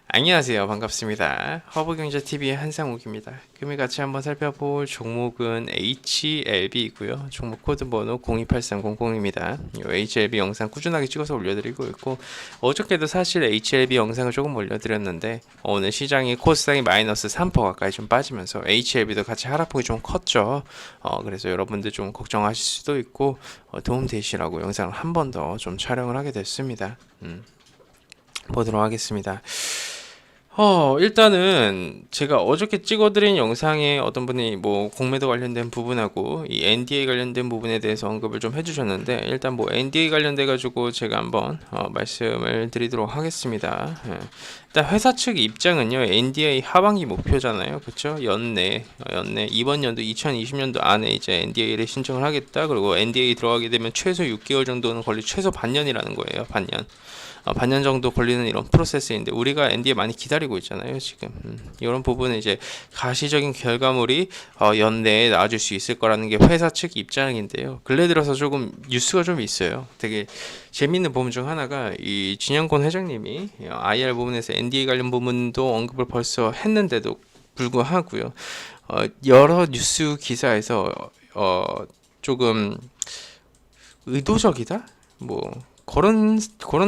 안녕하세요. 반갑습니다. 허브경제TV의 한상욱입니다. 금일 같이 한번 살펴볼 종목은 HLB이고요. 종목 코드 번호 028300입니다. HLB 영상 꾸준하게 찍어서 올려드리고 있고, 어저께도 사실 HLB 영상을 조금 올려드렸는데 오늘 시장이 코스닥이 마이너스 3% 가까이 좀 빠지면서 HLB도 같이 하락폭이 좀 컸죠. 그래서 여러분들 좀 걱정하실 수도 있고 도움 되시라고 영상을 한 번 더 좀 촬영을 하게 됐습니다. 보도록 하겠습니다. 일단은 제가 어저께 찍어드린 영상에 어떤 분이 뭐 공매도 관련된 부분하고 이 NDA 관련된 부분에 대해서 언급을 좀 해주셨는데, 일단 뭐 NDA 관련돼 가지고 제가 한번 말씀을 드리도록 하겠습니다. 일단 회사 측 입장은요, NDA 하반기 목표잖아요, 그렇죠? 연내 이번 연도 2020년도 안에 이제 NDA를 신청을 하겠다. 그리고 NDA 들어가게 되면 최소 6개월 정도는 최소 반년이라는 거예요, 반년. 반년 정도 걸리는 이런 프로세스인데 우리가 NDA 많이 기다리고 있잖아요, 지금. 이런 부분은 이제 가시적인 결과물이 연내에 나와줄 수 있을 거라는 게 회사 측 입장인데요. 근래 들어서 조금 뉴스가 좀 있어요. 되게 재밌는 부분 중 하나가 이 진영권 회장님이 IR 부분에서 NDA 관련 부분도 언급을 벌써 했는데도 불구하고요. 여러 뉴스 기사에서 조금 의도적이다? 뭐 그런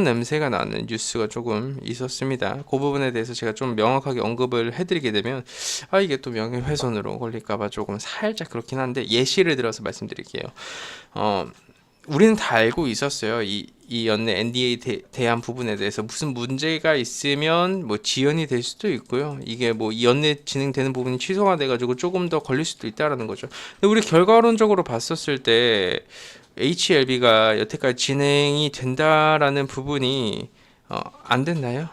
냄새가 나는 뉴스가 조금 있었습니다. 그 부분에 대해서 제가 좀 명확하게 언급을 해드리게 되면 이게 또 명예훼손으로 걸릴까봐 조금 살짝 그렇긴 한데, 예시를 들어서 말씀드릴게요. 우리는 다 알고 있었어요. 이 연내 NDA 대한 부분에 대해서 무슨 문제가 있으면 뭐 지연이 될 수도 있고요. 이게 뭐 이 연내 진행되는 부분이 취소가 돼가지고 조금 더 걸릴 수도 있다라는 거죠. 근데 우리 결과론적으로 봤었을 때 HLB가 여태까지 진행이 된다라는 부분이 안 됐나요?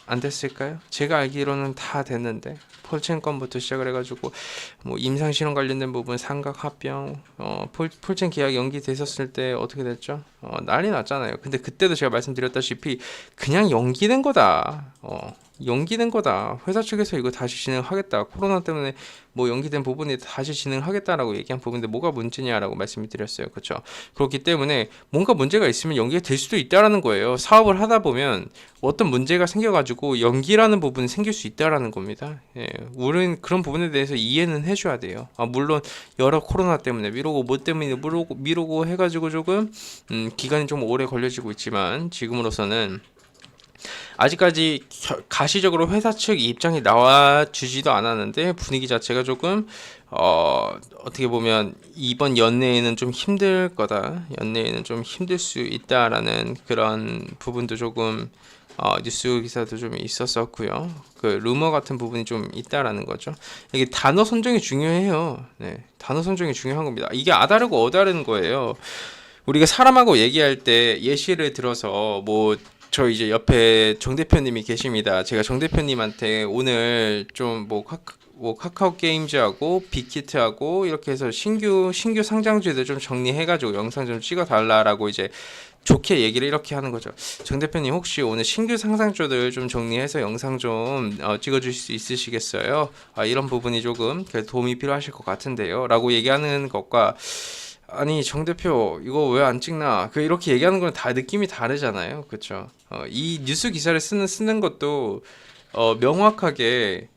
안 됐을까요? 제가 알기로는 다 됐는데, 폴첸 건부터 시작을 해가지고 뭐 임상실험 관련된 부분, 삼각 합병, 폴첸 계약 연기됐었을 때 어떻게 됐죠? 난리 났잖아요. 근데 그때도 제가 말씀드렸다시피 그냥 연기된 거다. 연기된 거다. 회사 측에서 이거 다시 진행하겠다. 코로나 때문에 뭐 연기된 부분이 다시 진행하겠다라고 얘기한 부분인데 뭐가 문제냐라고 말씀을 드렸어요. 그렇죠? 그렇기 때문에 뭔가 문제가 있으면 연기가 될 수도 있다라는 거예요. 사업을 하다 보면 어떤 문제가 생겨가지고 연기라는 부분이 생길 수 있다라는 겁니다. 예, 우리는 그런 부분에 대해서 이해는 해줘야 돼요. 물론 여러 코로나 때문에 미루고 뭐 때문에 미루고 해가지고 조금 기간이 좀 오래 걸려지고 있지만, 지금으로서는 아직까지 가시적으로 회사 측 입장이 나와주지도 않았는데 분위기 자체가 조금 어떻게 보면 이번 연내에는 좀 힘들 거다, 연내에는 좀 힘들 수 있다라는 그런 부분도 조금 뉴스 기사도 좀 있었었고요. 그 루머 같은 부분이 좀 있다라는 거죠. 이게 단어 선정이 중요해요. 네, 단어 선정이 중요한 겁니다. 이게 아다르고 어다른 거예요. 우리가 사람하고 얘기할 때 예시를 들어서 뭐 저 이제 옆에 정 대표님이 계십니다. 제가 정 대표님한테 오늘 좀 뭐 카카오 게임즈하고 빅히트하고 이렇게 해서 신규 상장주들 좀 정리해가지고 영상 좀 찍어달라라고 이제 좋게 얘기를 이렇게 하는 거죠. 정 대표님, 혹시 오늘 신규 상장주들 좀 정리해서 영상 좀 찍어주실 수 있으시겠어요? 이런 부분이 조금 도움이 필요하실 것 같은데요, 라고 얘기하는 것과, 아니 정 대표 이거 왜 안 찍나, 이렇게 얘기하는 건 다 느낌이 다르잖아요, 그렇죠? 이 뉴스 기사를 쓰는 것도 명확하게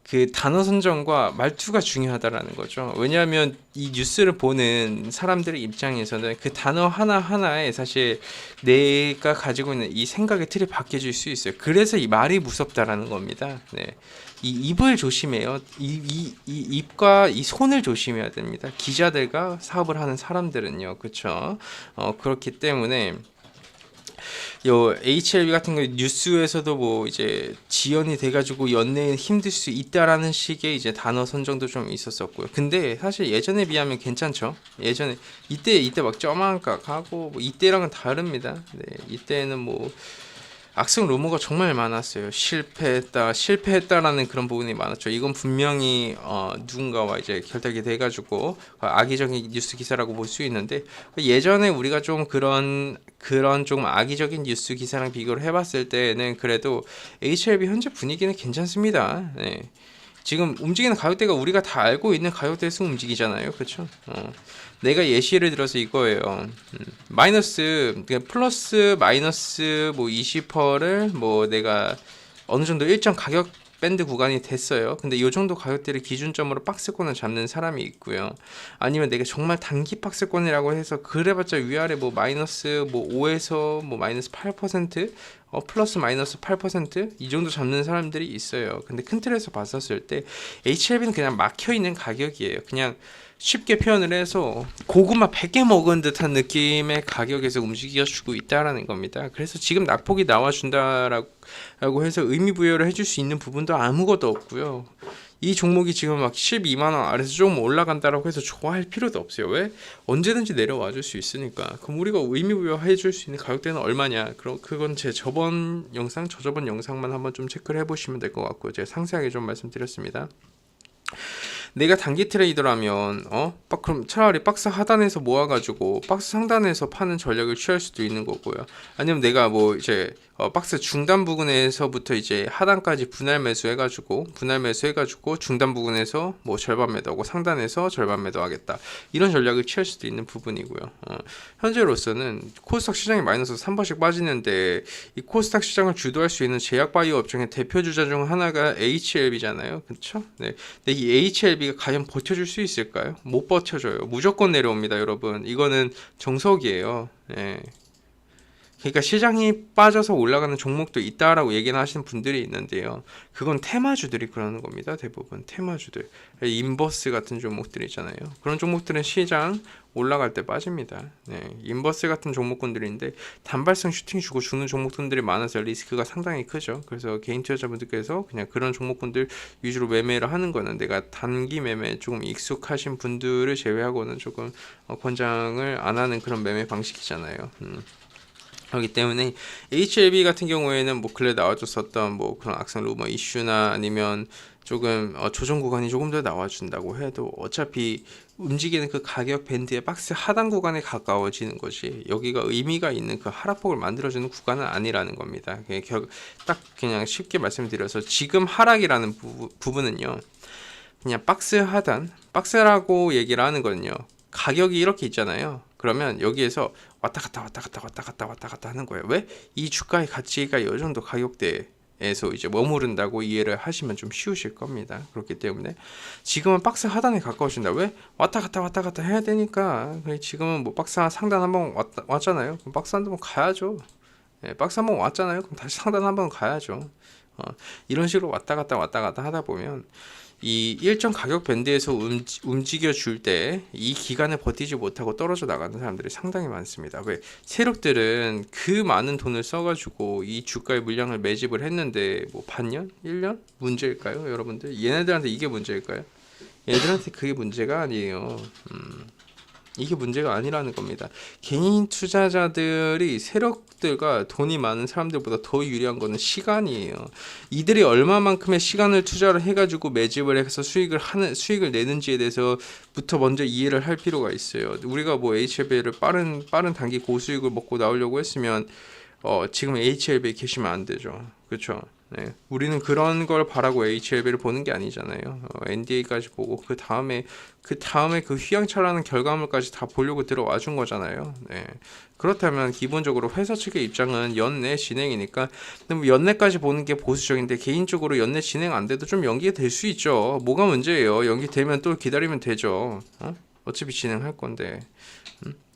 그 단어 선정과 말투가 중요하다라는 거죠. 왜냐하면 이 뉴스를 보는 사람들의 입장에서는 그 단어 하나하나에 사실 내가 가지고 있는 이 생각의 틀이 바뀌어질 수 있어요. 그래서 이 말이 무섭다라는 겁니다. 네. 이 입을 조심해요. 이 입과 이 손을 조심해야 됩니다. 기자들과 사업을 하는 사람들은요. 그렇죠? 그렇기 때문에 요 HLB 같은 거 뉴스에서도 뭐 이제 지연이 돼가지고 연내에 힘들 수 있다라는 식의 이제 단어 선정도 좀 있었었고요. 근데 사실 예전에 비하면 괜찮죠. 예전에 이때 막 쩌만각 하고 뭐 이때랑은 다릅니다. 네, 이때는 뭐 악성 루머가 정말 많았어요. 실패했다라는 그런 부분이 많았죠. 이건 분명히 누군가와 이제 결탁이 돼가지고 악의적인 뉴스 기사라고 볼 수 있는데, 예전에 우리가 좀 그런 좀 악의적인 뉴스 기사랑 비교를 해봤을 때는 그래도 HLB 현재 분위기는 괜찮습니다. 네. 지금 움직이는 가격대가 우리가 다 알고 있는 가격대에서 움직이잖아요. 그렇죠? 내가 예시를 들어서 이거예요. 마이너스, 그러니까 플러스 마이너스 뭐 20%를 뭐 내가 어느 정도 일정 가격 밴드 구간이 됐어요. 근데 이 정도 가격대를 기준점으로 박스권을 잡는 사람이 있고요. 아니면 내가 정말 단기 박스권이라고 해서 그래봤자 위아래 뭐 마이너스 뭐 5에서 뭐 마이너스 8% 플러스 마이너스 8%이 정도 잡는 사람들이 있어요. 근데 큰 틀에서 봤었을 때 HLB는 그냥 막혀 있는 가격이에요. 그냥 쉽게 표현을 해서 고구마 100개 먹은 듯한 느낌의 가격에서 움직여주고 있다라는 겁니다. 그래서 지금 낙폭이 나와준다라고 해서 의미 부여를 해줄 수 있는 부분도 아무것도 없고요. 이 종목이 지금 막 12만원 아래서 조금 올라간다라고 해서 좋아할 필요도 없어요. 왜? 언제든지 내려와 줄 수 있으니까. 그럼 우리가 의미 부여해 줄 수 있는 가격대는 얼마냐? 그럼 그건 제 저번 영상, 저저번 영상만 한번 좀 체크를 해보시면 될 것 같고요. 제가 상세하게 좀 말씀드렸습니다. 내가 단기 트레이더라면 그럼 차라리 박스 하단에서 모아가지고 박스 상단에서 파는 전략을 취할 수도 있는 거고요. 아니면 내가 뭐 이제 박스 중단 부분에서부터 이제 하단까지 분할 매수해가지고 중단 부분에서 뭐 절반 매도하고 상단에서 절반 매도하겠다, 이런 전략을 취할 수도 있는 부분이고요. 현재로서는 코스닥 시장이 마이너스 3%씩 빠지는데 이 코스닥 시장을 주도할 수 있는 제약바이오 업종의 대표 주자 중 하나가 HLB잖아요, 그렇죠? 네. 근데 이 HLB가 과연 버텨줄 수 있을까요? 못 버텨줘요. 무조건 내려옵니다, 여러분. 이거는 정석이에요. 네. 그러니까 시장이 빠져서 올라가는 종목도 있다라고 얘기는 하시는 분들이 있는데요. 그건 테마주들이 그러는 겁니다. 대부분 테마주들, 인버스 같은 종목들 있잖아요. 그런 종목들은 시장 올라갈 때 빠집니다. 네, 인버스 같은 종목군들인데 단발성 슈팅 주고 죽는 종목군들이 많아서 리스크가 상당히 크죠. 그래서 개인 투자자분들께서 그냥 그런 종목군들 위주로 매매를 하는 거는, 내가 단기 매매에 조금 익숙하신 분들을 제외하고는 조금 권장을 안 하는 그런 매매 방식이잖아요. 그렇기 때문에 HLB 같은 경우에는 뭐 근래 나와줬었던 뭐 그런 악성 루머 이슈나 아니면 조금 조정 구간이 조금 더 나와준다고 해도 어차피 움직이는 그 가격 밴드의 박스 하단 구간에 가까워지는 것이 여기가 의미가 있는 그 하락폭을 만들어주는 구간은 아니라는 겁니다. 딱 그냥 쉽게 말씀드려서 지금 하락이라는 부분은요, 그냥 박스 하단, 박스라고 얘기를 하는 거는요, 가격이 이렇게 있잖아요. 그러면 여기에서 왔다 갔다 하는 거예요. 왜? 이 주가의 가치가 이 정도 가격대에서 이제 머무른다고 이해를 하시면 좀 쉬우실 겁니다. 그렇기 때문에 지금은 박스 하단에 가까워진다. 왜? 왔다 갔다 해야 되니까. 지금은 뭐 박스 상단 한번 왔잖아요. 그럼 박스 한번 가야죠. 네, 박스 한번 왔잖아요. 그럼 다시 상단 한번 가야죠. 이런 식으로 왔다 갔다 하다 보면 이 일정 가격 밴드에서 움직여 줄 때 이 기간을 버티지 못하고 떨어져 나가는 사람들이 상당히 많습니다. 왜? 세력들은 그 많은 돈을 써가지고 이 주가의 물량을 매집을 했는데 뭐 반년? 1년? 문제일까요? 여러분들? 얘네들한테 이게 문제일까요? 얘들한테 그게 문제가 아니에요. 이게 문제가 아니라는 겁니다. 개인 투자자들이 세력들과 돈이 많은 사람들보다 더 유리한 거는 시간이에요. 이들이 얼마만큼의 시간을 투자를 해가지고 매집을 해서 수익을 내는지에 대해서부터 먼저 이해를 할 필요가 있어요. 우리가 뭐 HLB를 빠른 단기 고수익을 먹고 나오려고 했으면 지금 HLB에 계시면 안 되죠. 그렇죠? 네. 우리는 그런 걸 바라고 HLB를 보는 게 아니잖아요. NDA까지 보고 그 다음에 그 휘황찬란한 결과물까지 다 보려고 들어와 준 거잖아요. 네. 그렇다면 기본적으로 회사 측의 입장은 연내 진행이니까, 뭐 연내까지 보는 게 보수적인데 개인적으로 연내 진행 안 돼도 좀 연기가 될 수 있죠. 뭐가 문제예요? 연기되면 또 기다리면 되죠. 어차피 진행할 건데.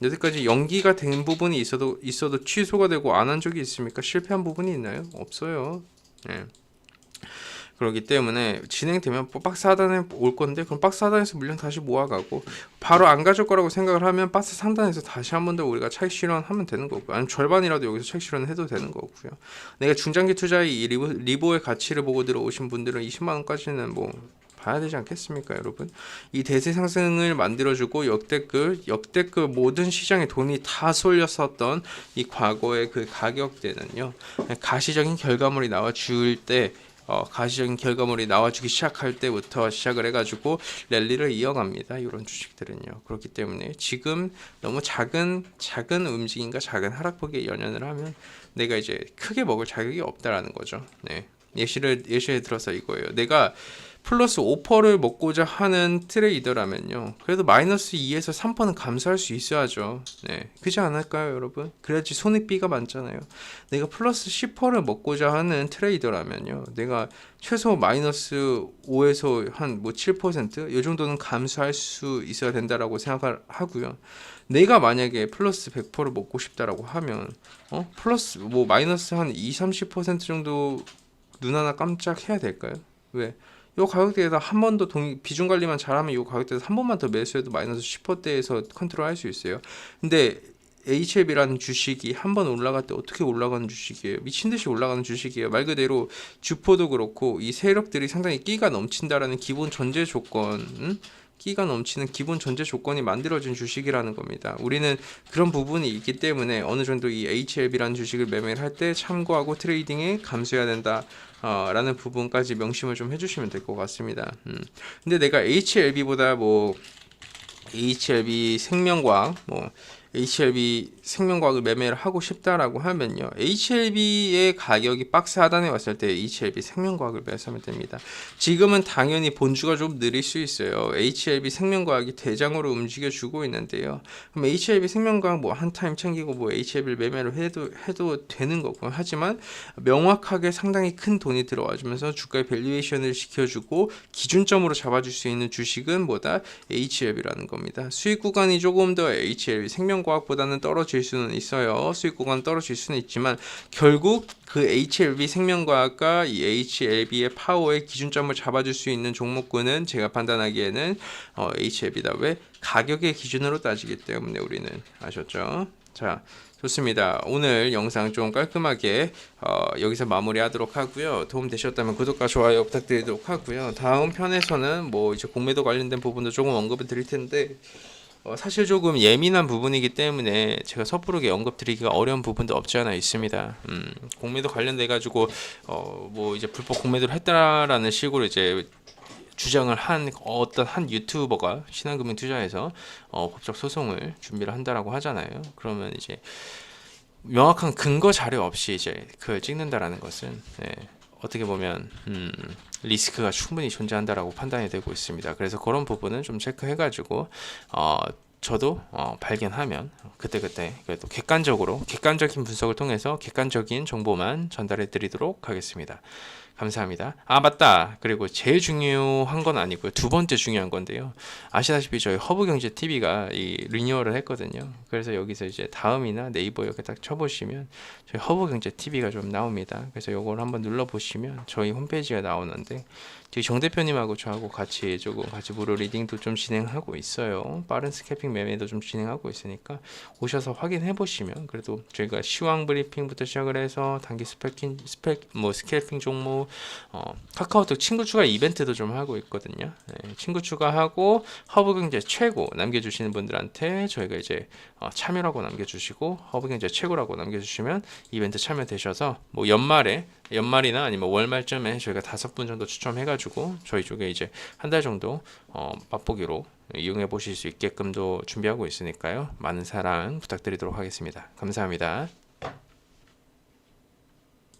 여태까지 연기가 된 부분이 있어도 취소가 되고 안 한 적이 있습니까? 실패한 부분이 있나요? 없어요. 네. 그렇기 때문에 진행되면 박스 하단에 올 건데, 그럼 박스 하단에서 물량 다시 모아가고 바로 안 가질 거라고 생각을 하면 박스 상단에서 다시 한 번 더 우리가 차익 실현하면 되는 거고요. 아니면 절반이라도 여기서 차익 실현을 해도 되는 거고요. 내가 중장기 투자의 이 리보의 가치를 보고 들어오신 분들은 20만 원까지는 뭐 봐야 되지 않겠습니까, 여러분? 이 대세 상승을 만들어주고 역대급 모든 시장에 돈이 다 쏠렸었던 이 과거의 그 가격대는요, 가시적인 결과물이 나와주기 시작할 때부터 시작을 해가지고 랠리를 이어갑니다. 이런 주식들은요. 그렇기 때문에 지금 너무 작은 움직임과 작은 하락폭에 연연을 하면 내가 이제 크게 먹을 자격이 없다라는 거죠. 네. 예시를 들어서 이거예요. 내가 플러스 5%를 먹고자 하는 트레이더라면요. 그래도 마이너스 2에서 3%는 감수할 수 있어야죠. 네. 그렇지 않을까요, 여러분? 그래야지 손익비가 많잖아요. 내가 플러스 10%를 먹고자 하는 트레이더라면요. 내가 최소 마이너스 5에서 한 뭐 7%? 이 정도는 감수할 수 있어야 된다라고 생각을 하고요. 내가 만약에 플러스 100%를 먹고 싶다라고 하면 플러스 뭐 마이너스 한 2, 30% 정도 눈 하나 깜짝 해야 될까요? 왜? 이 가격대에서 한 번 더 비중 관리만 잘하면 이 가격대에서 한 번만 더 매수해도 마이너스 10%대에서 컨트롤 할 수 있어요. 근데 HLB라는 주식이 한 번 올라갈 때 어떻게 올라가는 주식이에요? 미친 듯이 올라가는 주식이에요. 말 그대로 주포도 그렇고 이 세력들이 상당히 끼가 넘친다라는 기본 전제 조건, 끼가 넘치는 기본 전제 조건이 만들어진 주식이라는 겁니다. 우리는 그런 부분이 있기 때문에 어느 정도 이 HLB라는 주식을 매매를 할 때 참고하고 트레이딩에 감수해야 된다. 라는 부분까지 명심을 좀 해주시면 될 것 같습니다. 근데 내가 HLB보다 뭐 HLB 생명과학, 뭐 HLB 생명과학을 매매를 하고 싶다라고 하면요. HLB의 가격이 박스 하단에 왔을 때 HLB 생명과학을 매수하면 됩니다. 지금은 당연히 본주가 좀 느릴 수 있어요. HLB 생명과학이 대장으로 움직여주고 있는데요. 그럼 HLB 생명과학 뭐 한 타임 챙기고 뭐 HLB를 매매를 해도 되는 거고 하지만 명확하게 상당히 큰 돈이 들어와주면서 주가의 밸류에이션을 시켜주고 기준점으로 잡아줄 수 있는 주식은 뭐다? HLB라는 겁니다. 수익 구간이 조금 더 HLB 생명과학보다는 떨어질 수는 있어요. 수익 구간 떨어질 수는 있지만 결국 그 HLB 생명과학과 이 HLB의 파워의 기준점을 잡아줄 수 있는 종목군은 제가 판단하기에는 HLB다. 왜? 가격의 기준으로 따지기 때문에 우리는 아셨죠? 자, 좋습니다. 오늘 영상 좀 깔끔하게 여기서 마무리하도록 하고요. 도움 되셨다면 구독과 좋아요 부탁드리도록 하고요. 다음 편에서는 뭐 이제 공매도 관련된 부분도 조금 언급을 드릴 텐데 사실 조금 예민한 부분이기 때문에 제가 섣부르게 언급드리기가 어려운 부분도 없지 않아 있습니다. 공매도 관련돼 가지고 뭐 이제 불법 공매도를 했다라는 식으로 이제 주장을 한 어떤 한 유튜버가 신한금융투자에서 법적 소송을 준비를 한다라고 하잖아요. 그러면 이제 명확한 근거 자료 없이 이제 그걸 찍는다라는 것은 어떻게 보면 리스크가 충분히 존재한다라고 판단이 되고 있습니다. 그래서 그런 부분은 좀 체크해가지고 저도 발견하면 그때그때 그래도 객관적인 분석을 통해서 객관적인 정보만 전달해 드리도록 하겠습니다. 감사합니다. 아 맞다. 그리고 제일 중요한 건 아니고요. 두 번째 중요한 건데요. 아시다시피 저희 허브경제TV가 이 리뉴얼을 했거든요. 그래서 여기서 이제 다음이나 네이버 이렇게 딱 쳐보시면 저희 허브경제TV가 좀 나옵니다. 그래서 요걸 한번 눌러보시면 저희 홈페이지가 나오는데 저희 정 대표님하고 저하고 같이 무료 리딩도 좀 진행하고 있어요. 빠른 스캘핑 매매도 좀 진행하고 있으니까 오셔서 확인해 보시면 그래도 저희가 시황 브리핑부터 시작을 해서 단기 스캘핑 종목 카카오톡 친구 추가 이벤트도 좀 하고 있거든요. 친구 추가하고 허브경제 최고 남겨주시는 분들한테 저희가 이제 참여라고 남겨주시고 허브경제 최고라고 남겨주시면 이벤트 참여되셔서 뭐 연말이나 아니면 월말쯤에 저희가 5분 정도 추첨해가지고 저희 쪽에 이제 한 달 정도 맛보기로 이용해 보실 수 있게끔도 준비하고 있으니까요. 많은 사랑 부탁드리도록 하겠습니다. 감사합니다.